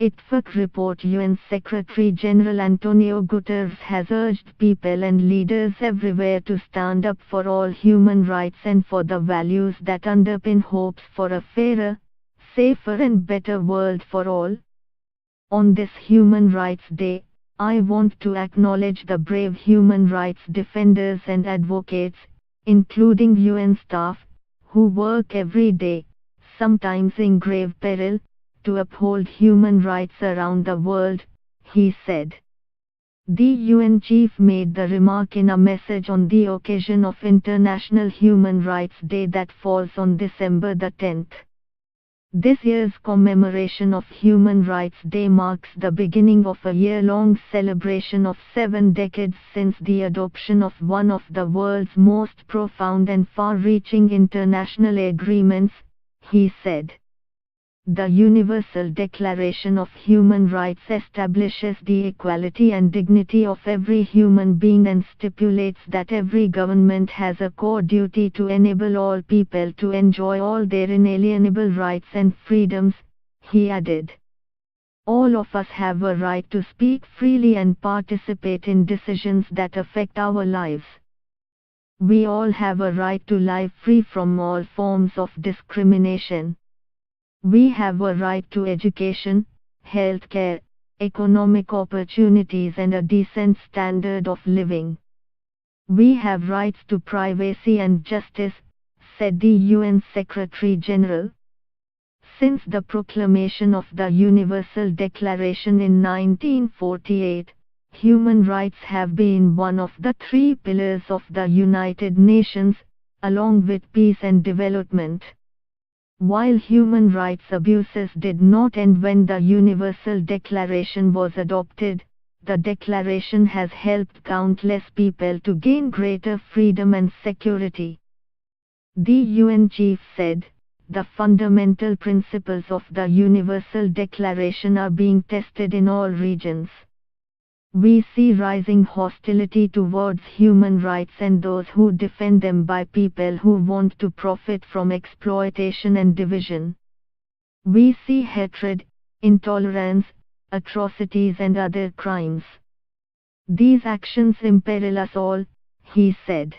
ITFAQ report. UN Secretary-General Antonio Guterres has urged people and leaders everywhere to stand up for all human rights and for the values that underpin hopes for a fairer, safer and better world for all. On this Human Rights Day, I want to acknowledge the brave human rights defenders and advocates, including UN staff, who work every day, sometimes in grave peril, to uphold human rights around the world, he said. The UN chief made the remark in a message on the occasion of International Human Rights Day that falls on December the 10th. This year's commemoration of Human Rights Day marks the beginning of a year-long celebration of 7 decades since the adoption of one of the world's most profound and far-reaching international agreements, he said. The Universal Declaration of Human Rights establishes the equality and dignity of every human being and stipulates that every government has a core duty to enable all people to enjoy all their inalienable rights and freedoms, he added. All of us have a right to speak freely and participate in decisions that affect our lives. We all have a right to live free from all forms of discrimination. We have a right to education, health care, economic opportunities and a decent standard of living. We have rights to privacy and justice, said the UN Secretary-General. Since the proclamation of the Universal Declaration in 1948, human rights have been one of the 3 pillars of the United Nations, along with peace and development. While human rights abuses did not end when the Universal Declaration was adopted, the Declaration has helped countless people to gain greater freedom and security. The UN chief said, the fundamental principles of the Universal Declaration are being tested in all regions. We see rising hostility towards human rights and those who defend them by people who want to profit from exploitation and division. We see hatred, intolerance, atrocities and other crimes. These actions imperil us all, he said.